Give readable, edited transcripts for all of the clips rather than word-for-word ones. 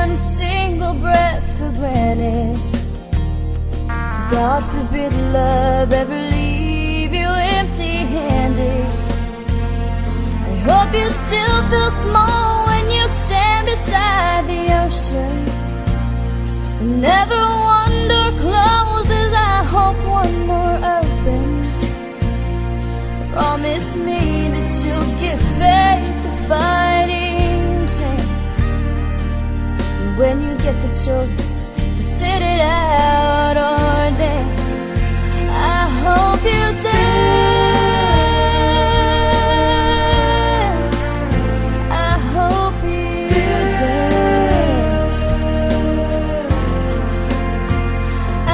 one single breath for granted. God forbid love ever leave you empty-handed. I hope you still feel small when you stand beside the ocean. Never one door closes, I hope one more opens. Promise me that you'll give faith a fighting chance. And when you get the choice to sit it out or dance, I hope you dance. I hope you dance.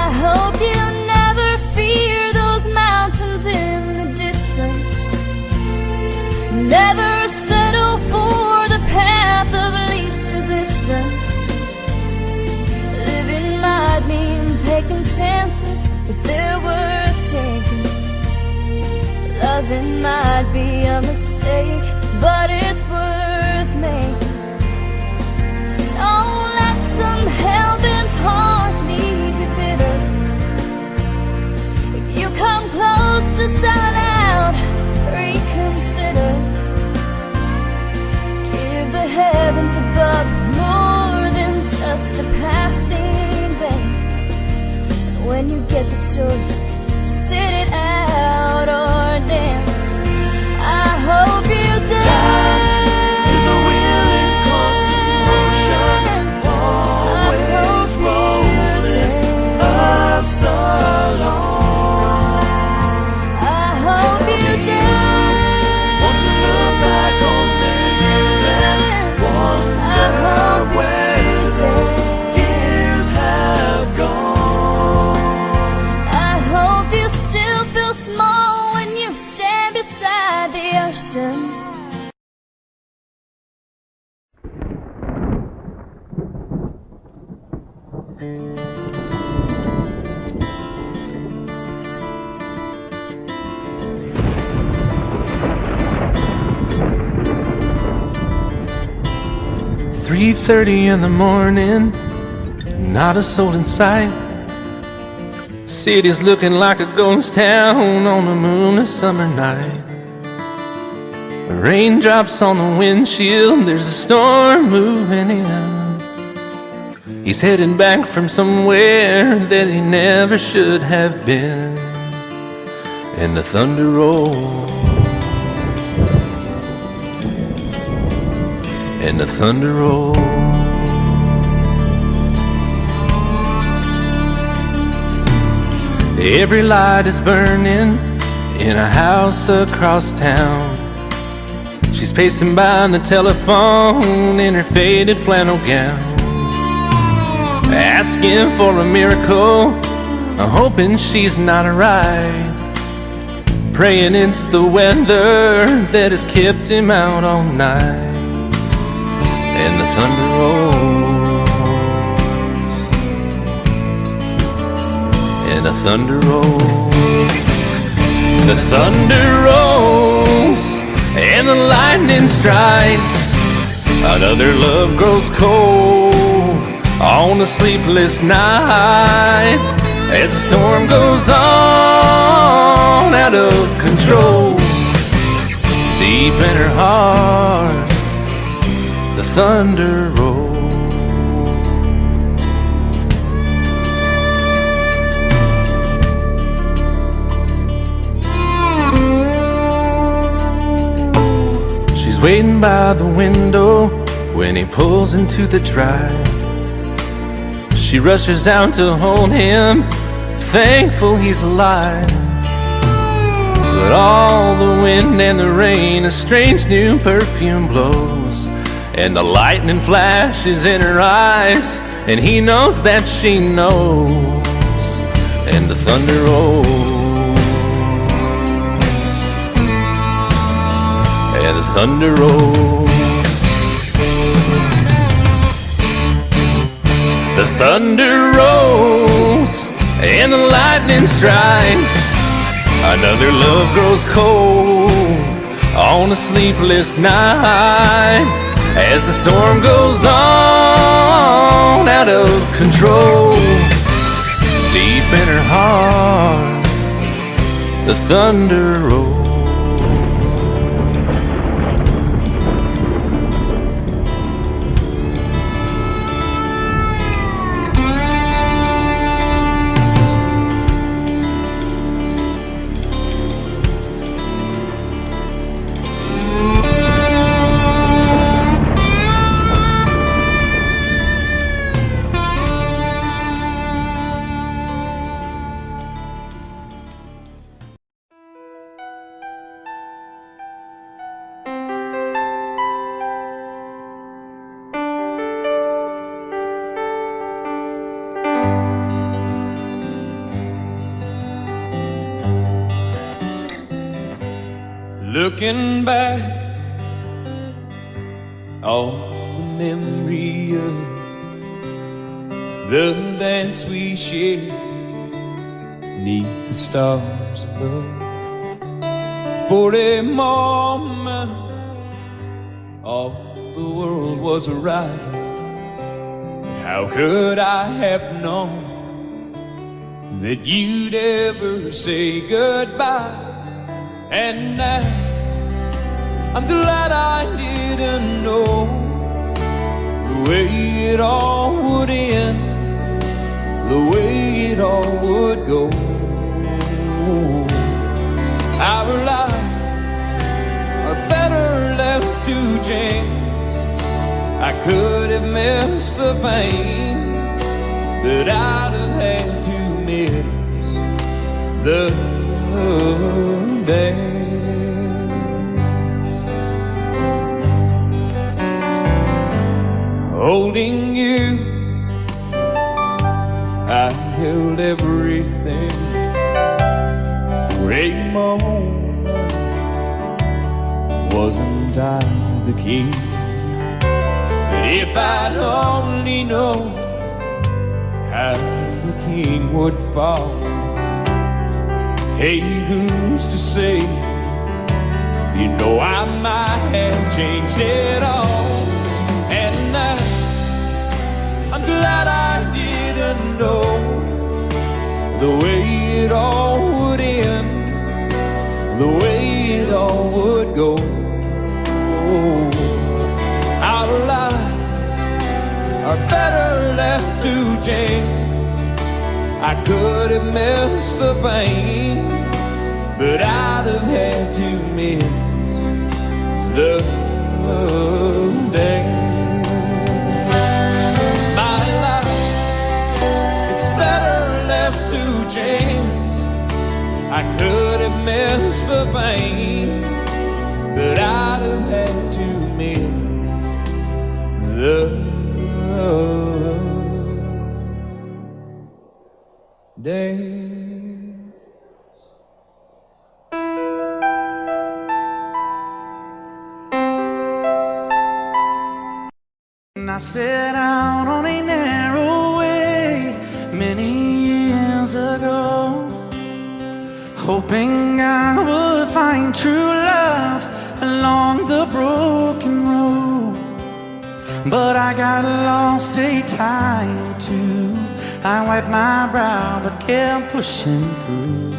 I hope you never fear those mountains in the distance. Never settle for the path of least resistance. Living might mean taking chances, but they're worth taking. Loving might be a mistake, but it's worth making. Don't let some hell-bent heart leave you bitter. If you come close to selling out, reconsider. Give the heavens above more than just a passing glance. And when you get the choice to sit it out or dance, I hope you dance. Time is a wheel in constant motion, always rolling us along. I hope you dance. Won't you look back on the years and wonder where those years have gone? I hope you still feel small when you stand beside the ocean. "3:30 in the morning, not a soul in sight. City's looking like a ghost town on a moonless summer night. Raindrops on the windshield, there's a storm moving in. He's heading back from somewhere that he never should have been. And the thunder rolls, and the thunder rolls. Every light is burning in a house across town. She's pacing by the telephone in her faded flannel gown, asking for a miracle, hoping she's not right, praying it's the weather that has kept him out all night. And the thunder rolls, and the thunder rolls. The thunder rolls, and the lightning strikes. Another love grows cold on a sleepless night, as the storm goes on out of control. Deep in her heart, the thunder rolls. She's waiting by the window when he pulls into the drive. She rushes out to hold him, thankful he's alive. But all the wind and the rain, a strange new perfume blows, and the lightning flashes in her eyes, and he knows that she knows. And the thunder rolls, and the thunder rolls. The thunder rolls, and the lightning strikes. Another love grows cold on a sleepless night, as the storm goes on out of control. Deep in her heart, the thunder rolls. Looking back, all the memory of the dance we shared neath the stars above. For a moment, all the world was right. How could I have known that you'd ever say goodbye? And now I'm glad I didn't know the way it all would end, the way it all would go. Our lives are better left to chance. I could have missed the pain, but I'd have had to miss the dance. Holding you, I held everything. For a moment, wasn't I the king? But if I'd only known how the king would fall, hey, who's to say? You know I might have changed it all. And now I'm glad I didn't know the way it all would end, the way it all would go. Our lives are better left to chance. I could have missed the pain, but I'd have had to miss the dance. My life, it's better left to chance. I could have missed the pain, but I'd have had to miss the dance. And I set out on a narrow way many years ago, hoping I would find true love along the broken road. But I got lost a time too. I wiped my brow but kept pushing through.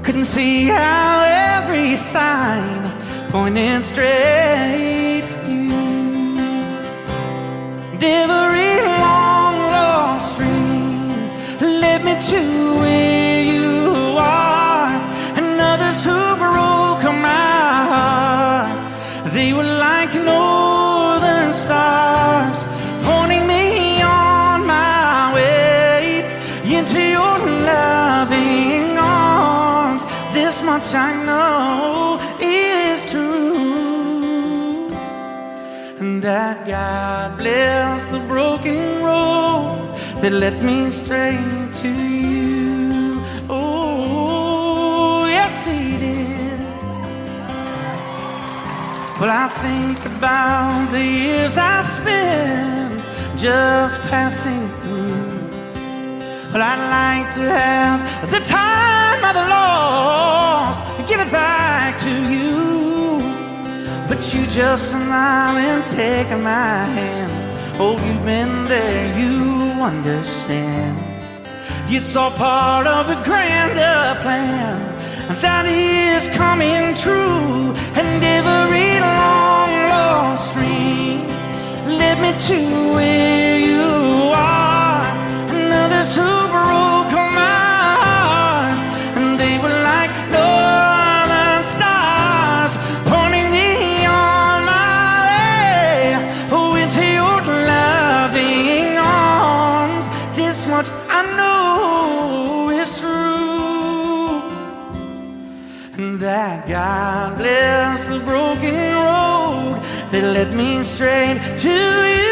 Couldn't see how every sign pointed straight to you. Every long lost stream led me to where you are. And others who broke my heart, they were like northern stars, pointing me on my way into your loving arms. This much I know is true, and that God bless the broken road that led me straight to you. Oh, yes, He did. Well, I think about the years I spent just passing through. Well, I'd like to have the time I've lost, give it back to you. But you just smile and take my hand. Oh, you've been there, you understand. It's all part of a grander plan that is coming true. And every long lost dream led me to where you are. And others who broke my heart, and they were like northern stars, pointing me on my way. Oh, into your loving arms. This much I know is true, and that God bless the broken road that led me straight to you.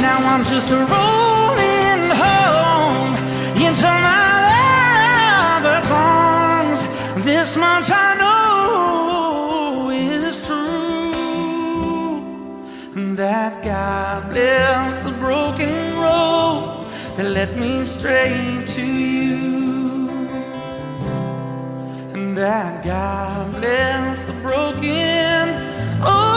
Now I'm just rolling home into my lover's arms. This much I know is true, that God bless the broken road that led me straight to you, and that God bless the broken road.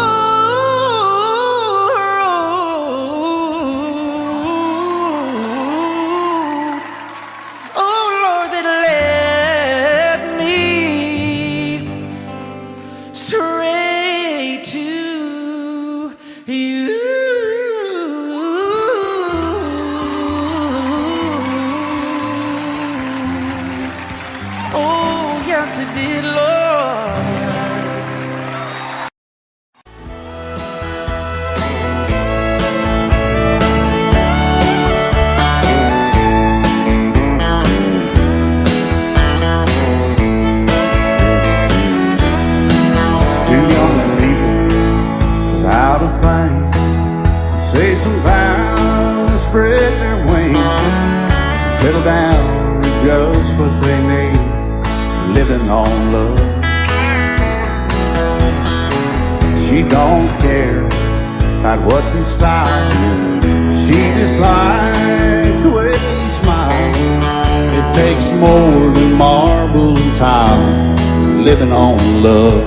Say some vows, spread their wings, settle down to just what they need, living on love. She don't care about what's in style, she just likes the way you smile. It takes more than marble and tile, living on love.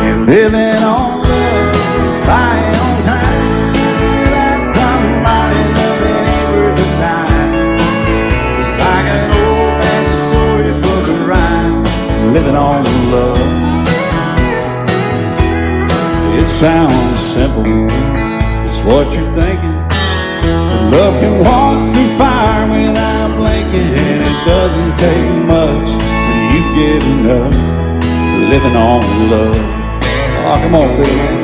You're living on buying on time without somebody that ain't worth a dime. It's like an old-fashioned storybook of rhyme, living on love. It sounds simple, it's what you're thinking, but love can walk through fire without blinking. And it doesn't take much when you get enough, living on love. Oh, come on, Phil.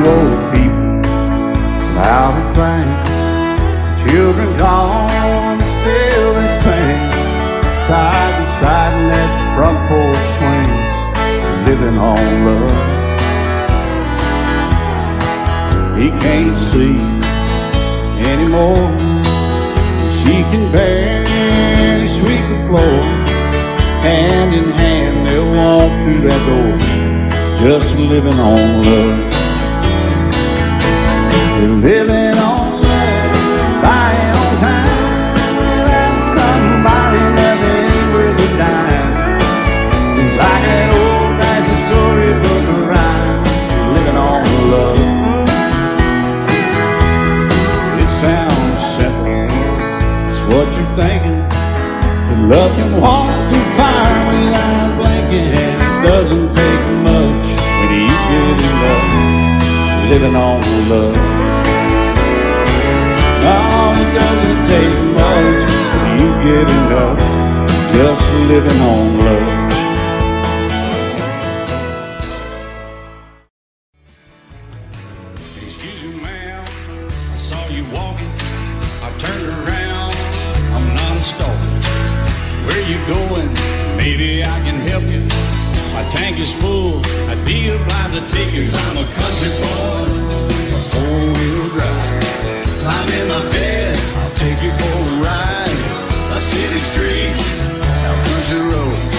Old people without a thing, children gone, still they sing, side by side in that front porch swing, living on love. He can't see anymore, she can barely sweep the floor. Hand in hand they'll walk through that door, just living on love. Living on love, buying on time without somebody that ain't worth a dime. It's like an old-fashioned storybook of rhyme, living on love. It sounds simple, it's what you're thinking, but love can walk through fire without blinking. And it doesn't take much when you get in love, living on love. Oh, it doesn't take much when you get enough, just living on love. Excuse me, ma'am, I saw you walking. I turned around, I'm not a stalker. Where you going? Maybe I can help you. My tank is full, I'd be obliged to take you. 'Cause I'm a country boy, a four-wheel drive. Climb in my bed, I'll take you for a ride. Up city streets, out country roads,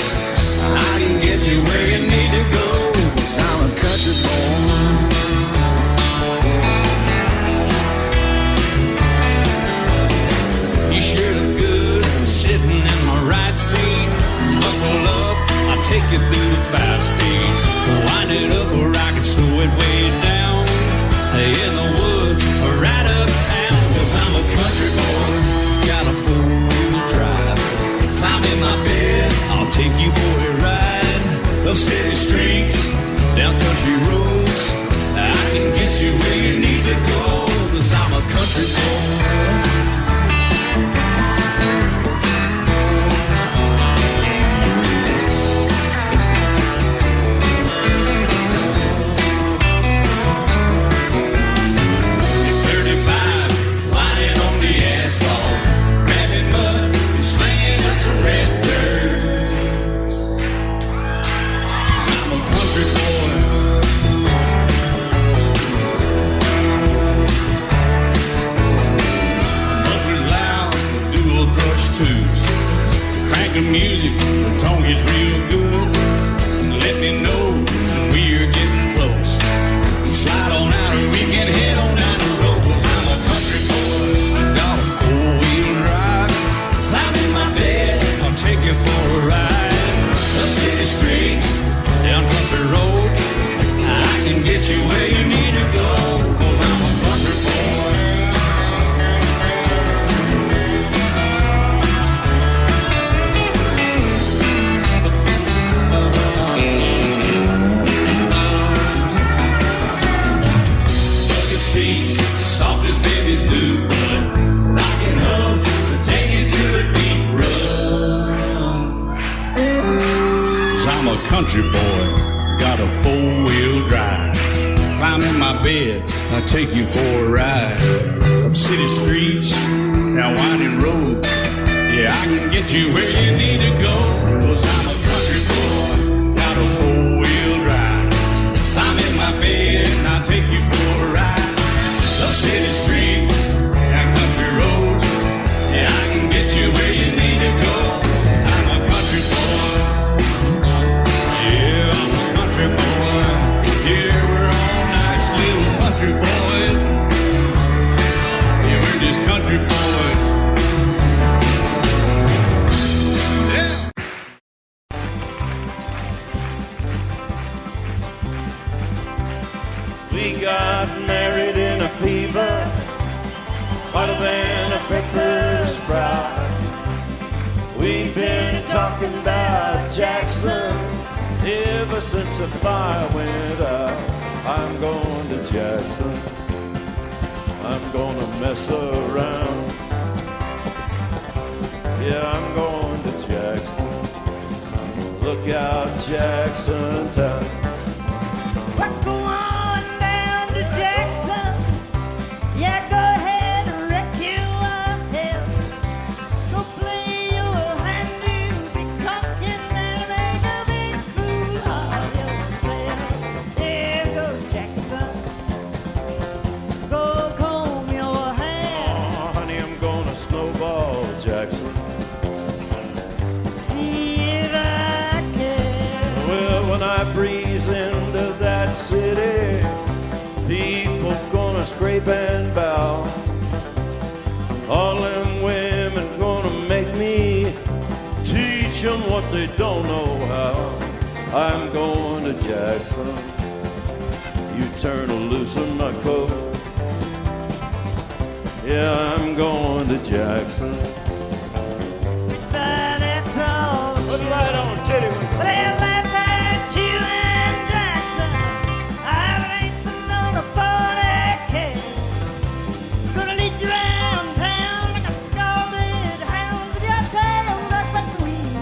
I can get you where you need to go. 'Cause I'm a country boy. You sure look good, sitting in my right seat. Buckle up, I'll take you through the 5 speeds. Wind it up where I can slow it way down. In the woods or right uptown. 'Cause I'm a country boy, got a 4-wheel drive. Climb in my bed, I'll take you for a ride. Up city streets, down country roads, I can get you where you need to go. 'Cause I'm a country boy. Music, the tone gets real good. Let me know when we're getting close. Slide on out and we can head on down the road. 'Cause I'm a country boy, got a 4-wheel drive. Climb in my bed, I'll take you for a ride. The city streets, down country roads, I can get you where you need to go. 'Cause I'm a country boy. Soft as babies do, rocking up to take it to a deep run. 'Cause I'm a country boy, got a 4-wheel drive. Climb in my bed, I'll take you for a ride. Up city streets, down winding roads, yeah, I can get you where you need to go. 'Cause I'm a country boy, got a 4-wheel drive. Climb in my bed, and I'll take you for a ride. Up city streets, down country roads, yeah, I can get you where you need to go. I'm a country boy, yeah, I'm a country boy. Yeah, we're all nice little country boys. Yeah, we're just country boys. Yeah. We got married in a fever, hotter than a pepper sprout. We've been talking about Jackson ever since the fire went out. I'm going to Jackson, I'm gonna mess around. Yeah, I'm going to Jackson, look out Jackson town. Breeze into that city, people gonna scrape and bow. All them women gonna make me teach them what they don't know how. I'm going to Jackson, you turn loose in my coat. Yeah, I'm going to Jackson. That's all. Put it right on, titty. You and Jackson, I've racing on a 40K. Gonna lead you around town like a scalded hound with your tail tucked between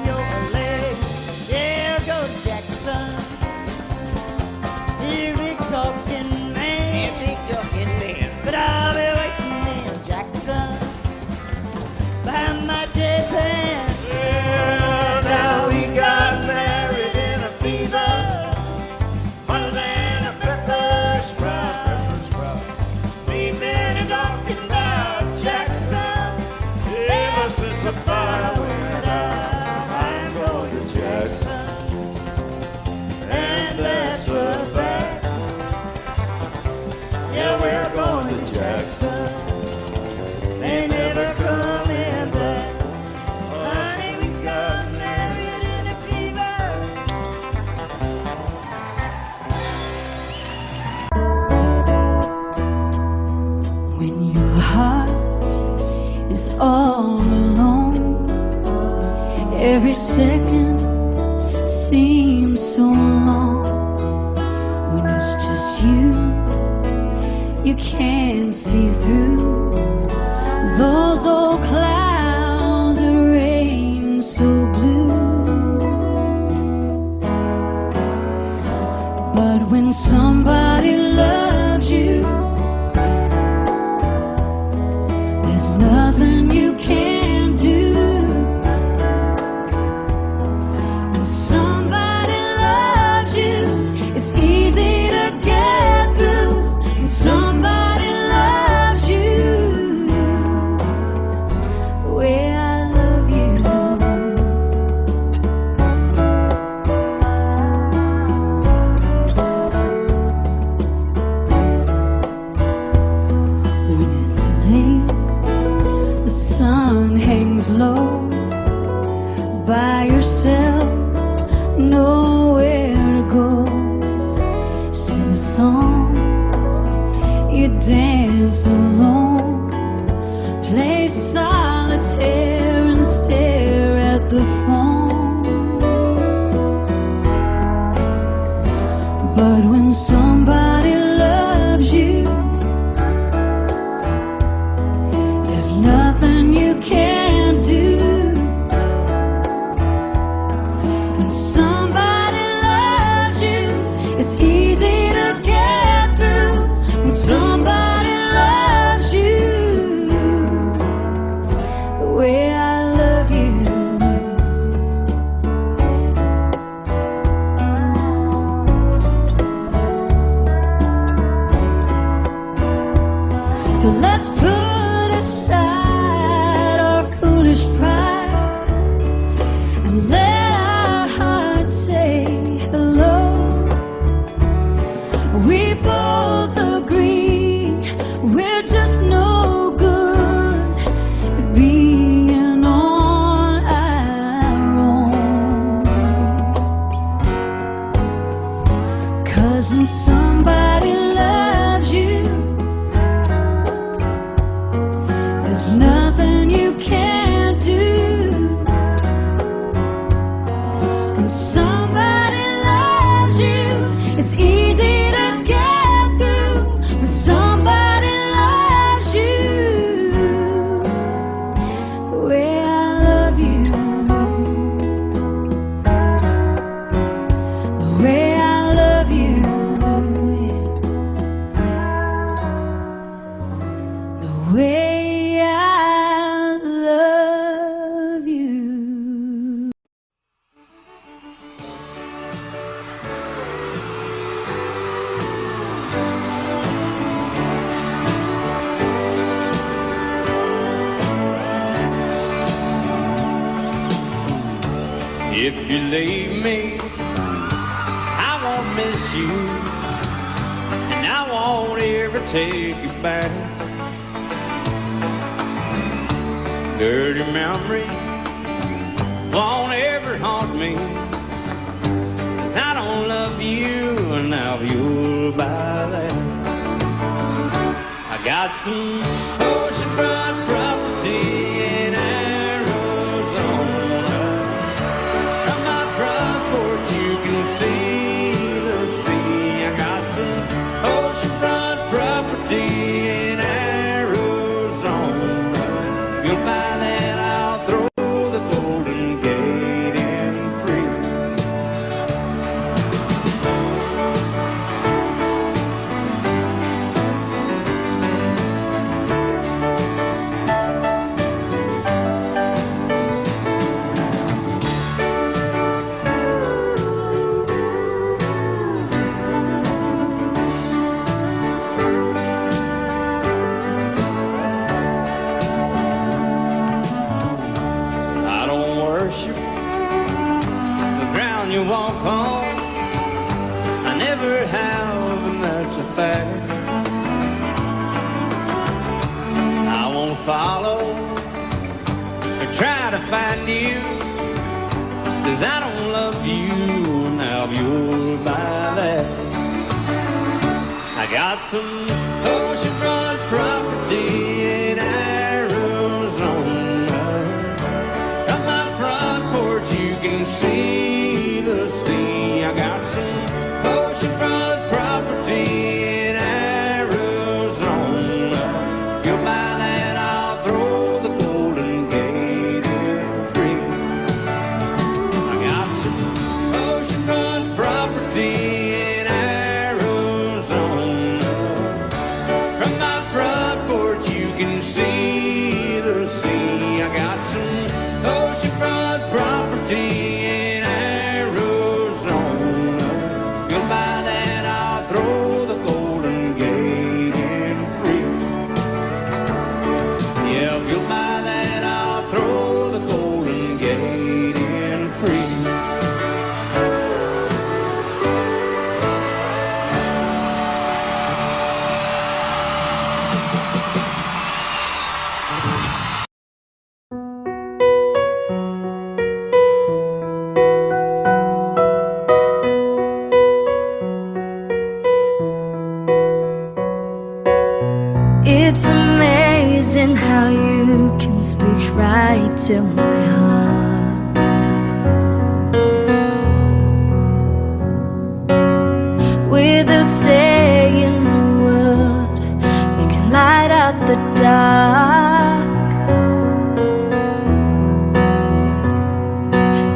all alone. Every second seems so long. When it's just you, you can't see through those old clouds that rain so blue. But when somebody loves you, there's nothing you can do. When somebody loves you, it's easy to get through. When somebody loves you the way I love you. When it's late, the sun hangs low, by yourself, nowhere to go. Sing a song, you dance alone, play solitaire and stare at the phone. But when somebody loves you, there's nothing you can't do. When somebody loves you, it's easy to get through. When somebody loves you the way I love you. So let's put aside our foolish pride and let our hearts say hello. We both agree we're just no good at being on our own. 'Cause when somebody loves you, there's nothing you can't do. When somebody loves you, it's easy to get through. When somebody loves you the way I love you, the way I love you, the way I love you. If you leave me, I won't miss you, and I won't ever take you back. Dirty memory won't ever haunt me, 'cause I don't love you, and now you'll buy that. I got some oceanfront property in Arizona. From my front porch you can see the sea. I got some oceanfront property in Arizona. If you'll buy that, I'll throw the Golden Gate in free. I don't worship the ground you walk on. I never have, and that's a fact. I won't follow or try to find you, 'cause I don't love you, now you'll buy that. I got some oceanfront property in Arizona. you'll buy that, I'll throw the Golden Gate in free. I got some oceanfront property in Arizona. From my front porch you can see the sea. I got some oceanfront property in Arizona. You'll buy that, I'll throw the Golden Gate in free. Yeah, if you'll buy that, I'll throw the Golden Gate in free. It's amazing how you can speak right to my heart. Without saying a word, you can light out the dark.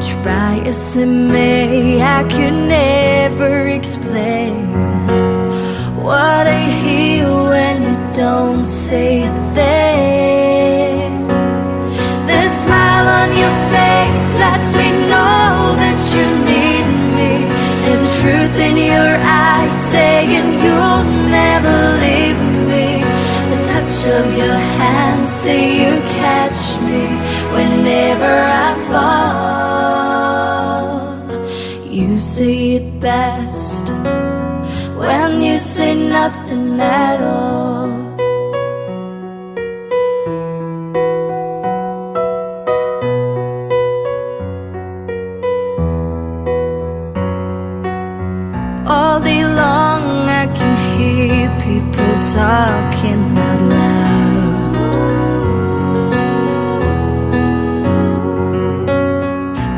Try as I may, I could never explain what I hear when you don't say a thing. The smile on your face lets me know that you need me. There's a truth in your eyes saying you'll never leave me. The touch of your hand say you catch me whenever I fall. You say it best when you say nothing at all. All day long I can hear people talking out loud.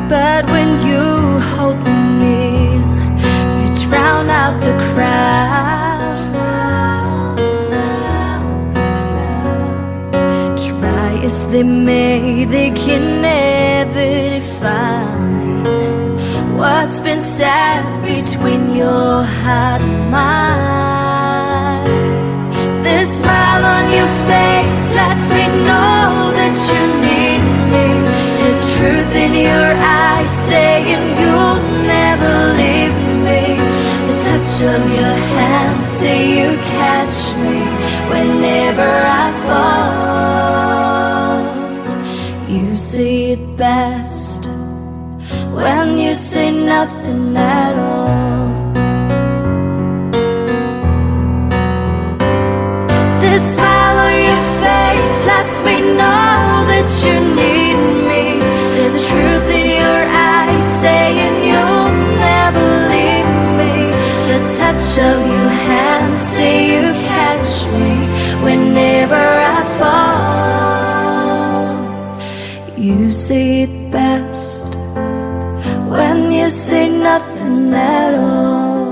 But when you hold me near, you drown out the crowd. Try as they may, they can never define what's been said between your heart and mine. The smile on your face lets me know that you need me. There's a truth in your eyes saying you'll never leave me. The touch of your hand say you catch me whenever I fall. You say it best when you say nothing at all. The smile on your face lets me know that you need me. There's a truth in your eyes saying you'll never leave me. The touch of your hand say you catch me whenever I fall. You say it best when you say nothing at all.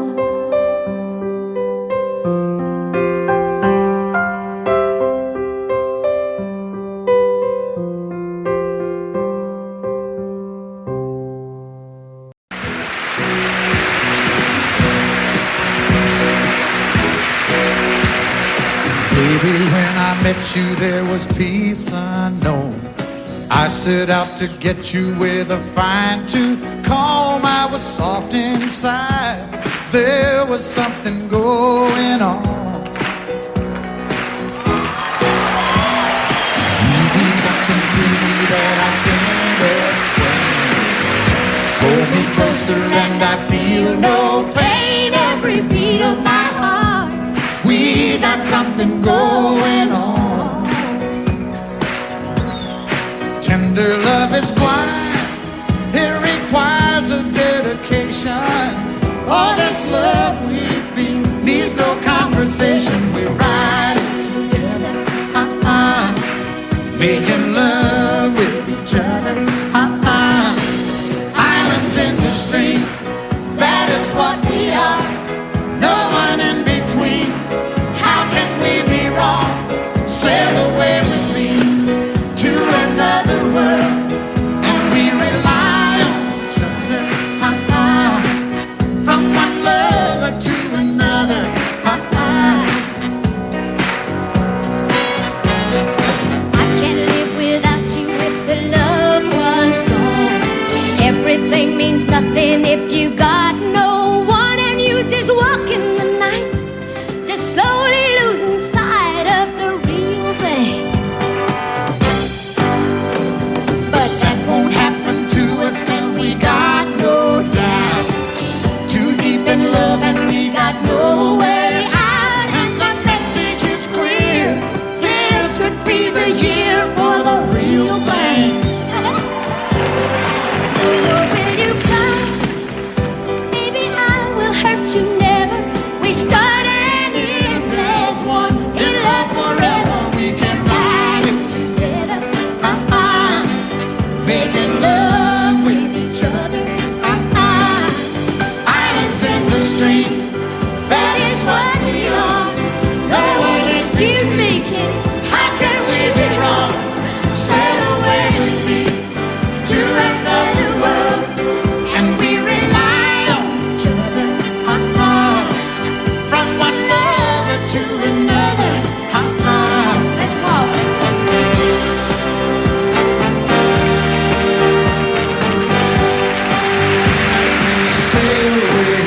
Baby, when I met you, there was peace unknown. I set out to get you with a fine-tooth comb. I was soft inside. There was something going on. You do something to me that I can't explain. Hold me closer and I feel no pain. Every beat of my heart, we got something going on. Tender love is blind, it requires a dedication. All this love we feel needs no conversation. We're riding together, making love with each other, islands in the stream, that is what we are. No one in between, how can we be wrong? sail away with me to another world, and we rely on each other, from one lover to another. I can't live without you if the love was gone. Everything means nothing if you got no one, and you just walk in the night, just slowly losing sight of the real thing. But that won't happen to us, and we got no doubt. Too deep in love and we got no way out, and the message is clear. This could be the year for the real thing. Will you come? Maybe I will hurt you never. We start and end as one, In love forever, we can ride it together. making love with each other. Islands in the stream, that is what we are. No one is Excuse me, kid. How can we be wrong? Sail away with me to another world, and we rely on each other, from one lover to another. Let's walk. Sail away.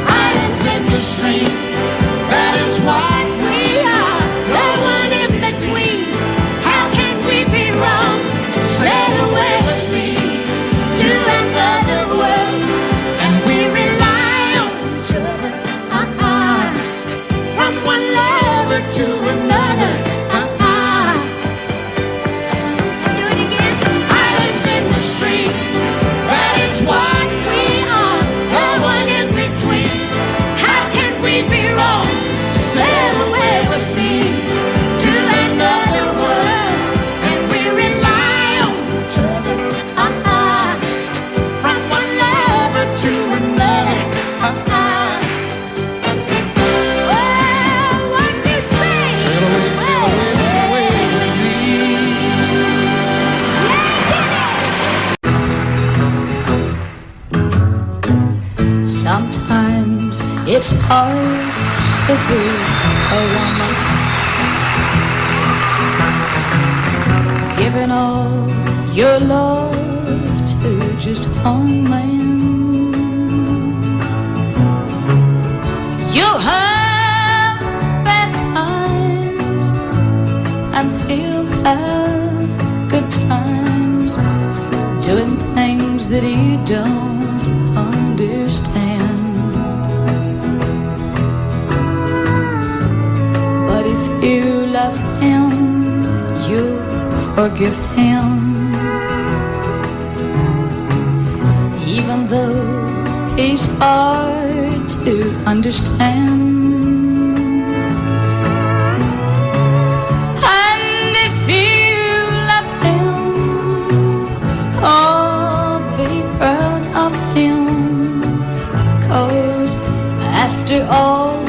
Islands in the stream, that is what we are. No one in between. How can we be wrong? Sail away with me to another world, and we rely on each other, from one lover to another. Do it again. Islands in the stream, that is what we are. No one in between. How can we be wrong? Sail away with me to another world, and we rely on each other, from one lover to another. Well, what you say? Sail away, sail away, sail away with me. Sometimes it's hard to be a woman, giving all your love to just one man. You'll have bad times, and he'll have good times, doing things that he don't understand. But if you love him, you'll forgive him, even though he's hard to understand. And if you love him, oh, be proud of him, 'cause after all,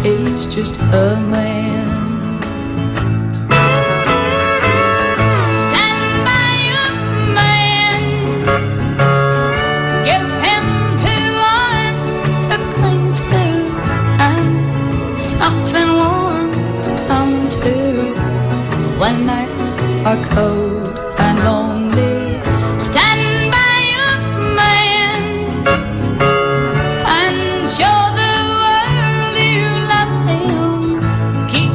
he's just a man. Stand by your man, give him 2 arms to cling to, and something warm to come to when nights are cold and lonely. Stand by your man and show the world you love him. Keep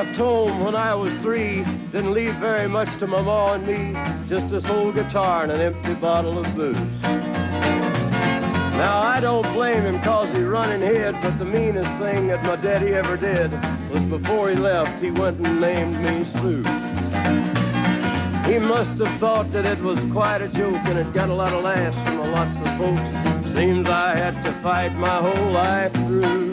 left home when I was 3. Didn't leave very much to my ma and me, just this old guitar and an empty bottle of booze. Now I don't blame him 'cause he run and hid, but the meanest thing that my daddy ever did was before he left, he went and named me Sue. He must have thought that it was quite a joke, and it got a lot of laughs from lots of folks. Seems I had to fight my whole life through.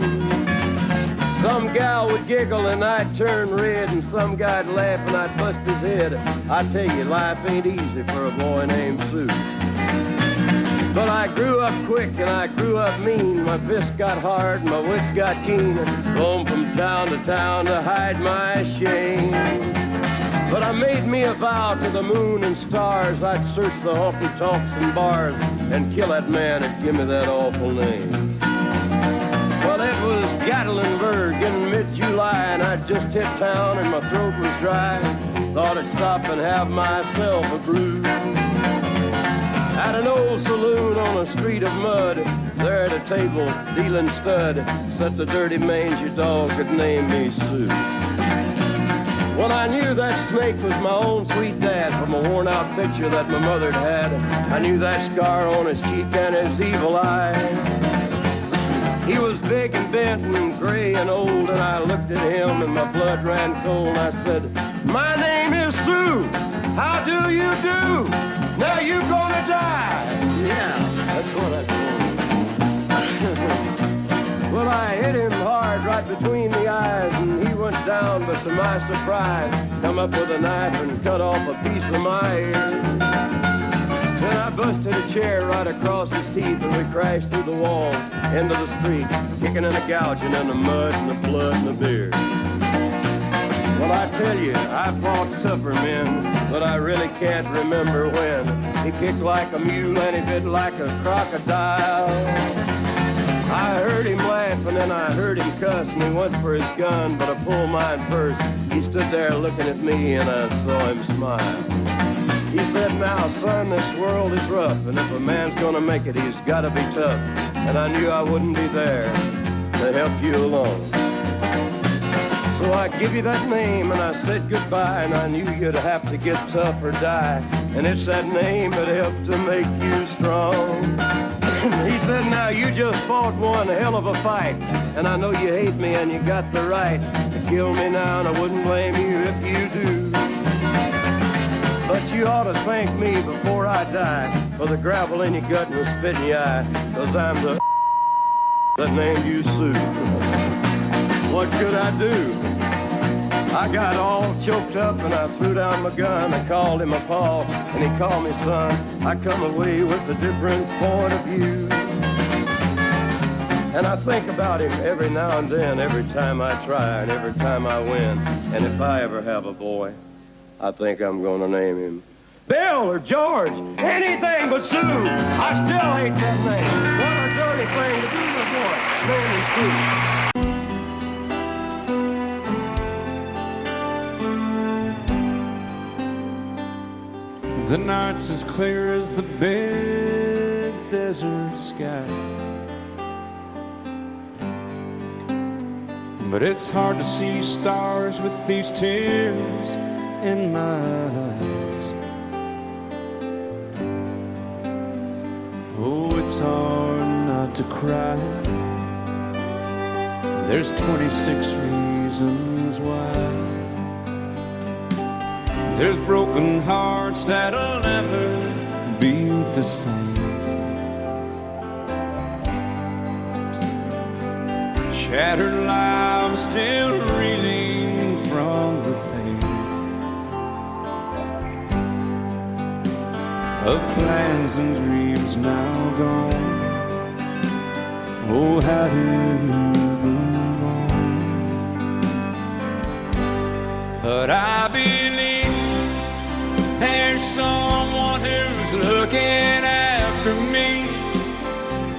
Some gal would giggle and I'd turn red, and some guy'd laugh and I'd bust his head. I tell you, life ain't easy for a boy named Sue. But I grew up quick and I grew up mean. My fists got hard and my wits got keen. Roam from town to hide my shame. But I made me a vow to the moon and stars, I'd search the honky-tonks and bars and kill that man and give me that awful name. Well, it was Gatlinburg in mid-July, and I'd just hit town and my throat was dry. Thought I'd stop and have myself a brew. At an old saloon on a street of mud, there at a table, dealing stud, sat the dirty mangy dog that named me Sue. Well, I knew that snake was my own sweet dad from a worn-out picture that my mother'd had. I knew that scar on his cheek and his evil eye. He was big and bent and gray and old, and I looked at him and my blood ran cold. I said, "My name is Sue. How do you do? Now you gonna die." Yeah, that's what I told him. Well, I hit him hard right between the eyes, and he went down, but to my surprise, come up with a knife and cut off a piece of my ear. Then I busted a chair right across his teeth, and we crashed through the walls into the street, kicking and a gouging in the mud and the blood and the beer. Well, I tell you, I fought tougher men, but I really can't remember when. He kicked like a mule and he bit like a crocodile. I heard him laugh and then I heard him cuss, and he went for his gun, but I pulled mine first. He stood there looking at me and I saw him smile. He said, "Now, son, this world is rough, and if a man's gonna make it, he's gotta be tough." And I knew I wouldn't be there to help you along. So I give you that name and I said goodbye, and I knew you'd have to get tough or die. And it's that name that helped to make you strong. He said, "Now you just fought one hell of a fight, and I know you hate me and you got the right to kill me now, and I wouldn't blame you if you do. But you ought to thank me before I die for the gravel in your gut and the spit in your eye, 'cause I'm the that named you Sue." What could I do? I got all choked up and I threw down my gun. I called him a paw and he called me son. I come away with a different point of view. And I think about him every now and then, every time I try and every time I win. And if I ever have a boy, I think I'm gonna name him Bill or George, anything but Sue. I still hate that name. What a dirty thing to do to a boy. Name him Sue. The night's as clear as the big desert sky, but it's hard to see stars with these tears in my eyes. Oh, it's hard not to cry. There's 26 reasons why. There's broken hearts that'll never be the same. Shattered lives still reeling from the pain of plans and dreams now gone. Oh, how do you move on? But I believe there's someone who's looking after me,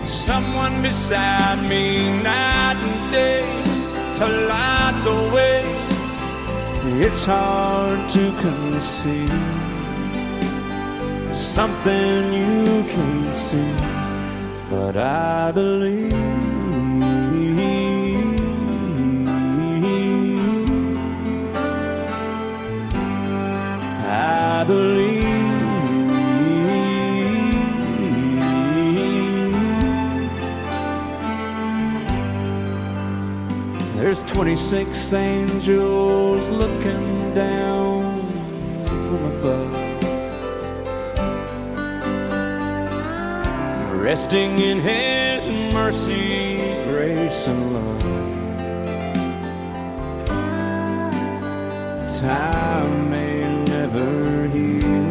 someone beside me night and day to light the way. It's hard to conceive something you can't see, but I believe. believe. There's 26 angels looking down from above, resting in His mercy, grace, and love. Time may never heal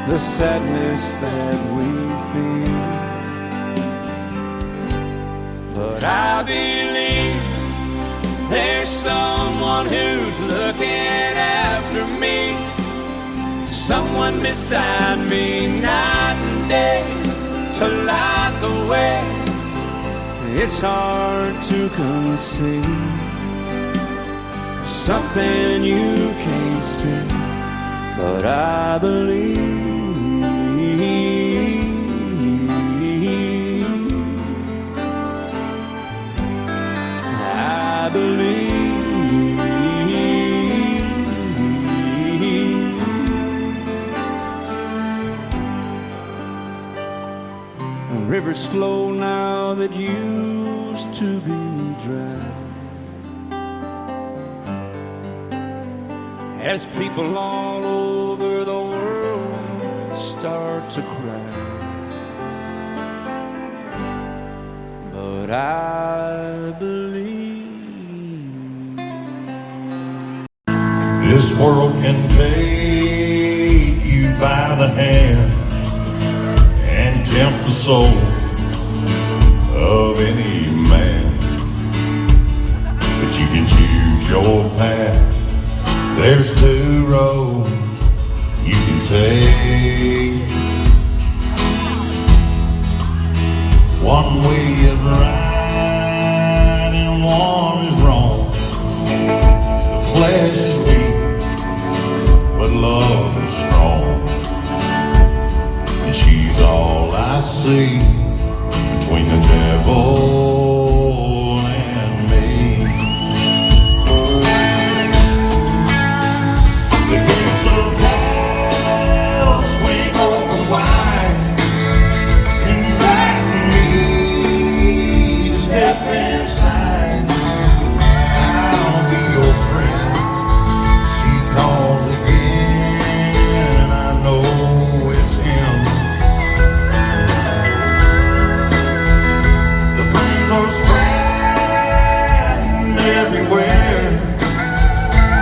the sadness that we feel, but I believe there's someone who's looking after me, someone beside me night and day to light the way. It's hard to conceive something you can't see, but I believe. I believe. The rivers flow now that used to be dry, as people all over the world start to cry. But I believe this world can take you by the hand and tempt the soul of any man, but you can choose your path. There's two roads you can take. One way is right and one is wrong. The flesh is weak, but love is strong. And she's all I see between the devil and me. The gates of hell swing open wide, invite me to step inside. I'll be your friend. She calls again, and I know it's him. The flames are spreading everywhere,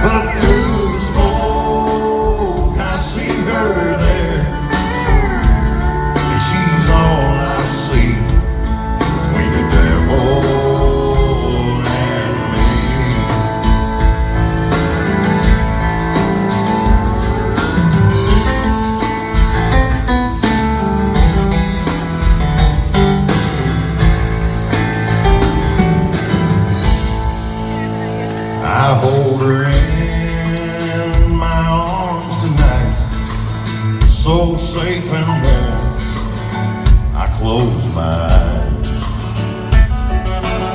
but through the smoke I see her there, and she's all I see between the devil and me. I hold her in my arms tonight, so safe and warm. I close my eyes,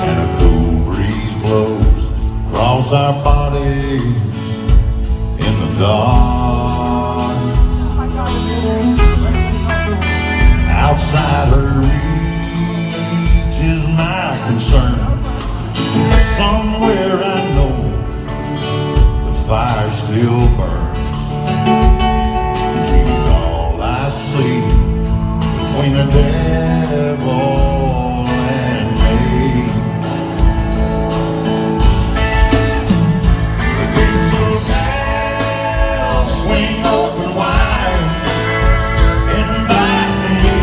and a cool breeze blows across our bodies in the dark. Outside her reach is my concern. Somewhere I know the fire still burns, and she's all I see between the devil and me. The gates of hell swing open wide, invite me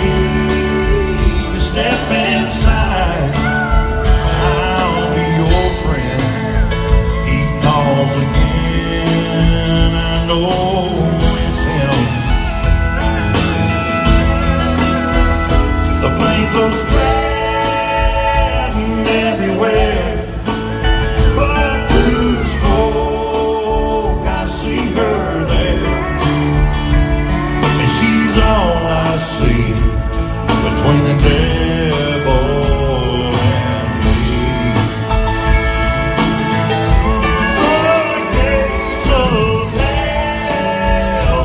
to step inside. I'll be your friend. He calls again, I know it's him. The flames are spreading everywhere, but through the smoke I see her there,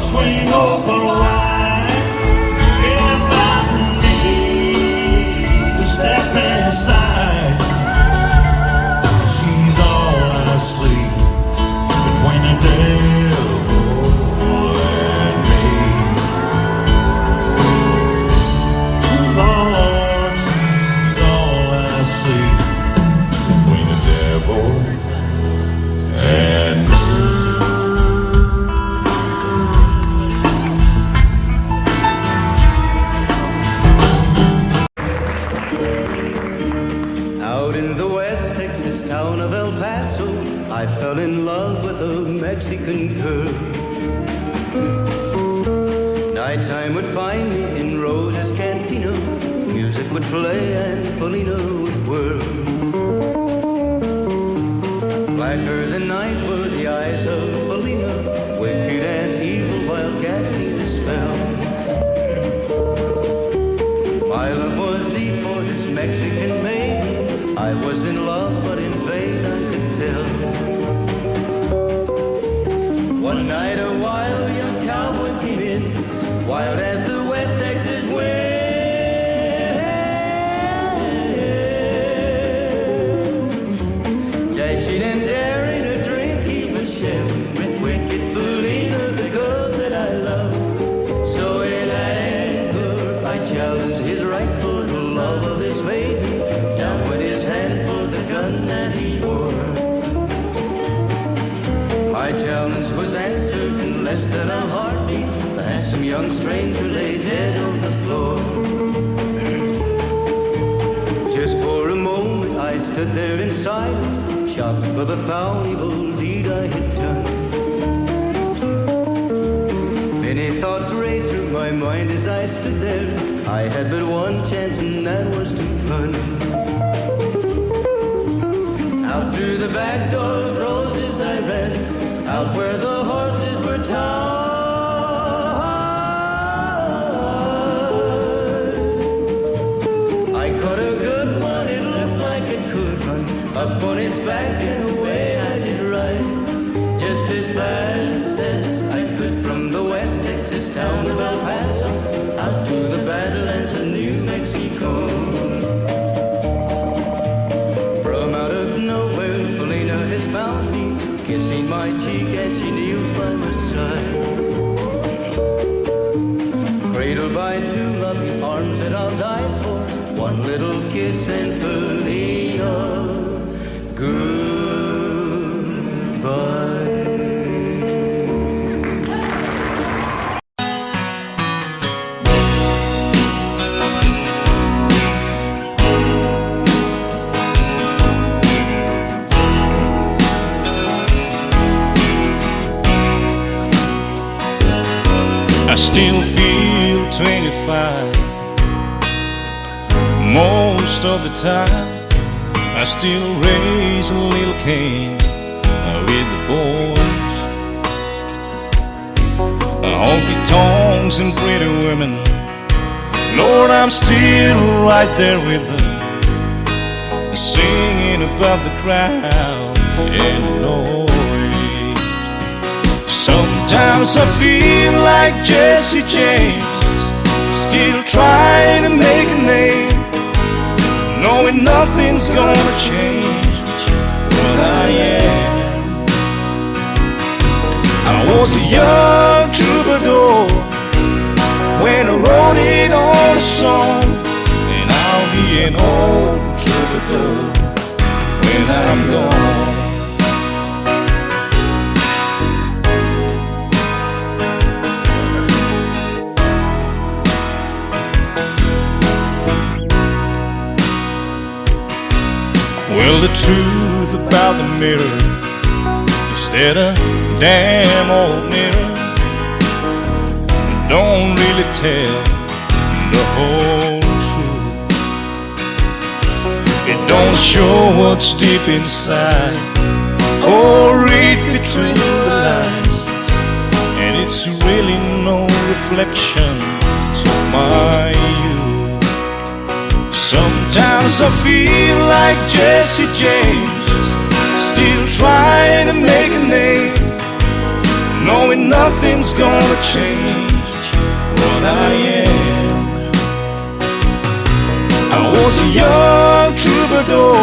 swing open wide. Everybody needs to step inside. She's all I see between the devil and me. Lord, she's all I see between the devil and me. Out in the West Texas town of El Paso, I fell in love with a Mexican girl. Nighttime would find me in Rose's Cantina. Music would play and Polina would whirl. Blacker than night were the eyes of Polina, wicked and evil while cats need a spell. My love was deep for this Mexican maid. I was in love, but in vain I could tell. One night a wild young cowboy came in, wild as the West Texas wind. Dashing and daring to drink, he was sharing with wicked Felina, the girl that I love. So in anger I challenged his right for the love of this maiden. Down went his hand for the gun that he wore. My challenge was answered in less than a heartbeat. The handsome young stranger lay dead on the floor. Just for a moment I stood there in silence, shocked for the foul evil deed I had done. Many thoughts raced through my mind as I stood there. I had but one chance and that was to run. Out through the back door of Roses I ran, out where the horses were tied. I caught a good one, it looked like it could run, up on its back and away I did ride. Just as fast as I could from the West Texas town of El Paso, out to the Badlands of New Mexico. From out of nowhere, Felina has found me, kissing my cheek as she kneels by my side. Cradled by two loving arms that I'll die for, one little kiss and Felina, goodbye. I still feel 25 most of the time. I still raise a little cane with the boys. Honky tonks and pretty women, Lord, I'm still right there with them, singing above the crowd and noise. Sometimes I feel like Jesse James, still trying to make a name, knowing nothing's gonna change what I am. I was a young troubadour when I wrote it on a song, and I'll be an old troubadour when I'm gone. Well, the truth about the mirror is that a damn old mirror don't really tell the whole truth. It don't show what's deep inside or read between the lines, and it's really no reflection of my youth. Sometimes I feel like Jesse James, still trying to make a name, knowing nothing's gonna change what I am. I was a young troubadour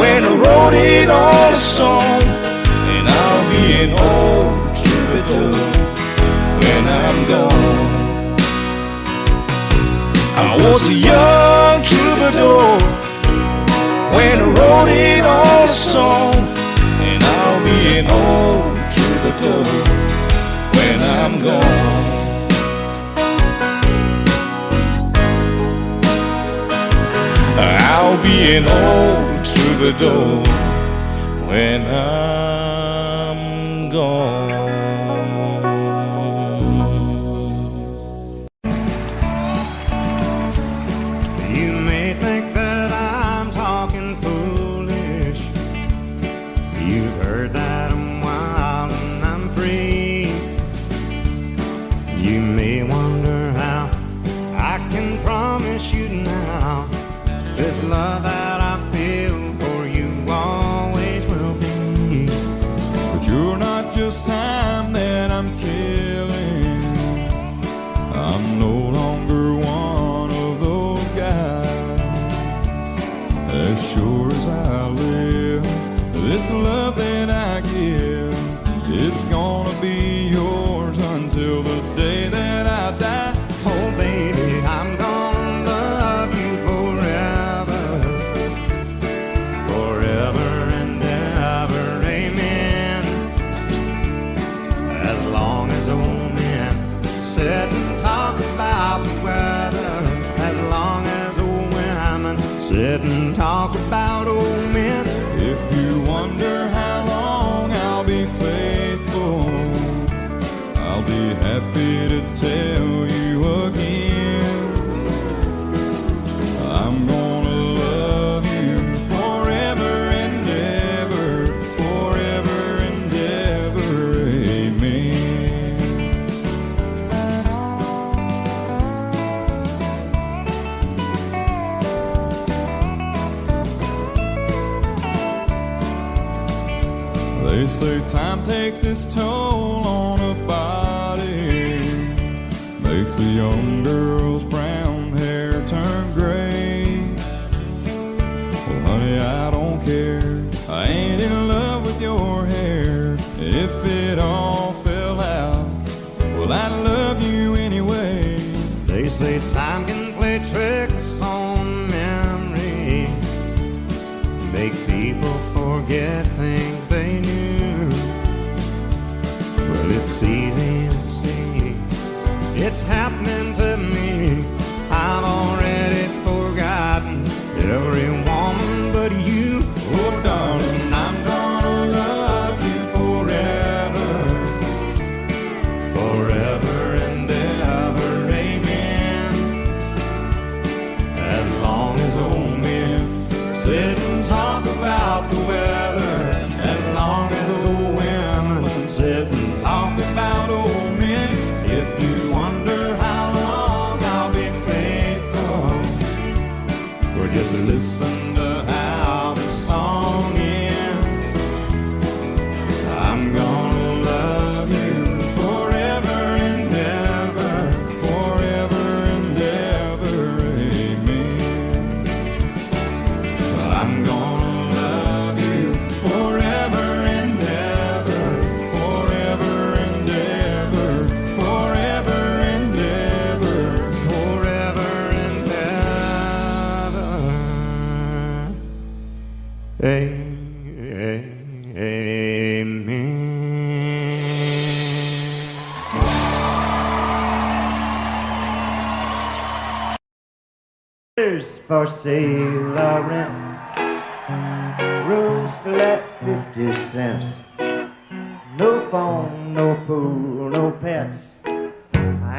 when I wrote it on a song, and I'll be an old troubadour when I'm gone. I was a young troubadour when I wrote it on a song, and I'll be an old troubadour when I'm gone. I'll be an old troubadour when I'm gone. You may think that I'm talking foolish. You've heard that I'm wild and I'm free. You may wonder how I can promise you now this love that I feel for you always will be. But you're not just time that I'm killing. I'm no longer one of those guys. As sure as I live, this love that I give is gonna be yours until the day that I die. Oh baby, I'm gonna love you forever, forever and ever, amen. As long as old men sit and talk about the weather, as long as old women sit and talk about old men. If you wonder how long I'll be faithful, I'll be happy to tell you again. I'm gonna love you forever and ever, forever and ever, amen. They say time takes its toll on a body, makes a young girl's brown hair turn gray. Well, honey, I don't care. I ain't in love with your hair. If it all fell out, well, I'd love you anyway. They say time can play tricks on memory, make people forget things they knew. Well, it's easy to see, it's happening to me. I've already forgotten every woman but you. Oh darling, I'm gonna love you forever, forever and ever, amen. As long as old men sit and talk about the weather, as long as old women sit and talk about old men. If you wonder how long I'll be faithful, or just listen to how the song ends. I'm gonna love you forever and ever, forever and ever, amen. I'm gonna love you forever and ever, forever and ever, forever and ever, forever and ever. Amen. There's for sale or rent, rooms to let 50 cents. No phone, no pool, no pets. I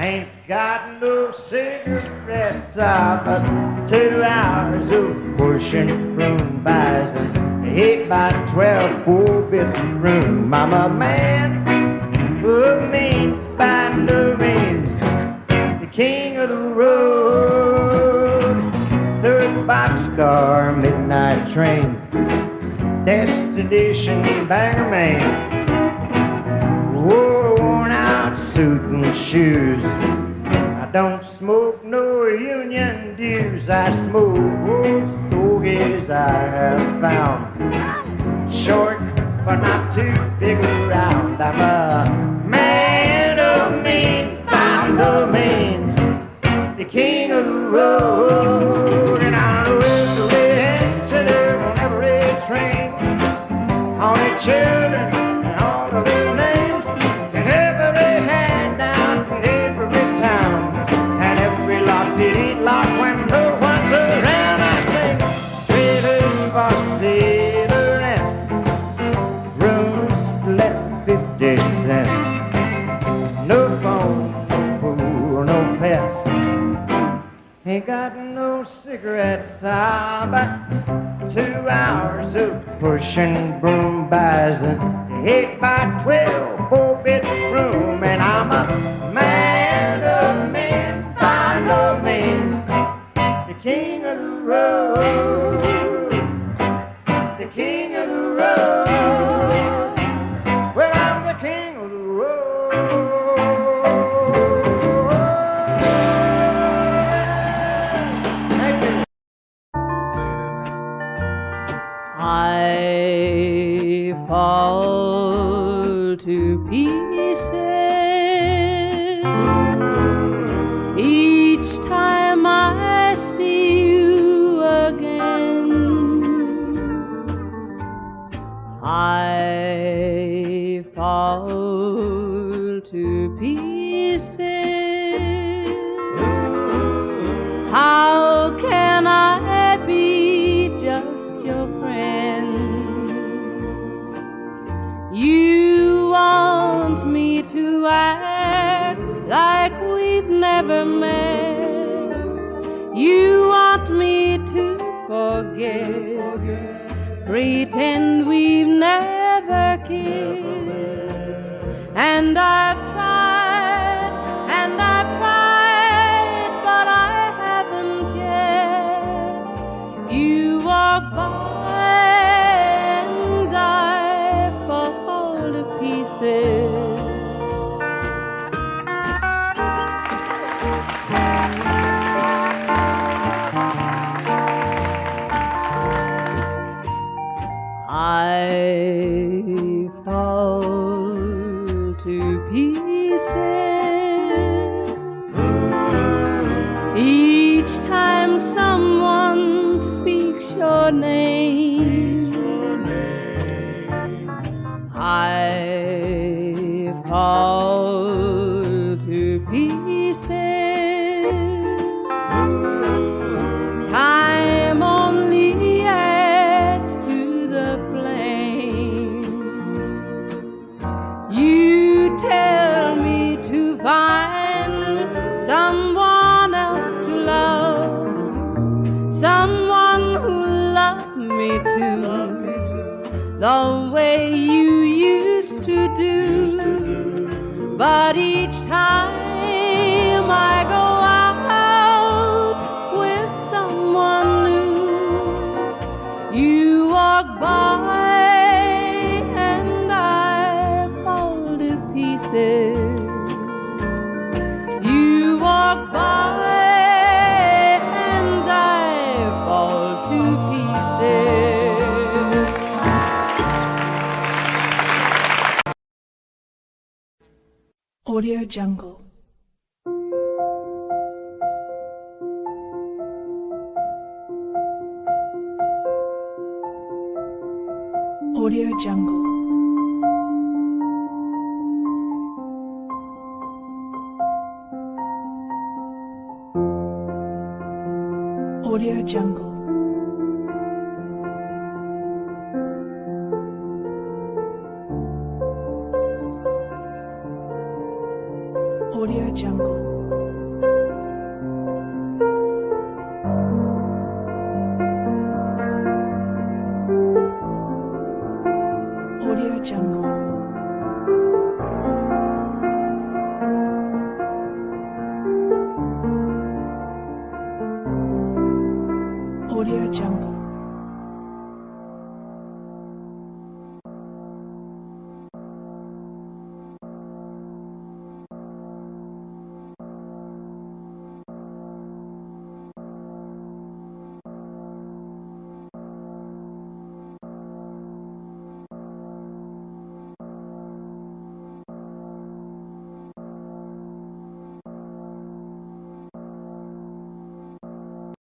ain't got no cigarettes. But 2 hours of pushing room buys an 8 by 12 4-bit room. I'm a man who means by no means the king of the road. Third boxcar, midnight train, destination Bangor, Maine. worn out suit and shoes. I don't smoke no union dues. I smoke old stogies I have found. Short but not too big around. I'm a man of means, by no means the king of the road. And I know every antelope on every train, on the children and all of their names, and every hand down in every town, and every lock did eat lock when no one's around. I sing rivers for silver and rooms left 50 cents. No phone, no pool, no pets. Ain't got no cigarettes. About 2 hours of pushing broom buys an 8x12 4-bedroom, and I'm a man of means, by no means the king of the road, the king of the road. Well, I'm the king of the road. I fall to pieces each time I see you again. I fall to pieces. How can I be just your friend? You want me to act like we've never met. You want me to forget, pretend we've never kissed. And I've tried, but I haven't yet. You walk by and I fall to pieces. I fall to pieces each time someone speaks your name. I fall to pieces. Time only adds to the flame. You tell me to find someone else to love, someone who loved me too, the way you used to do. But each time I go out with someone new, you walk by and I fall to pieces. You walk by and I fall to pieces. Audio Jungle. Audio Jungle. Audio Jungle. Audio Jungle. Audio Jungle. Audio Jungle.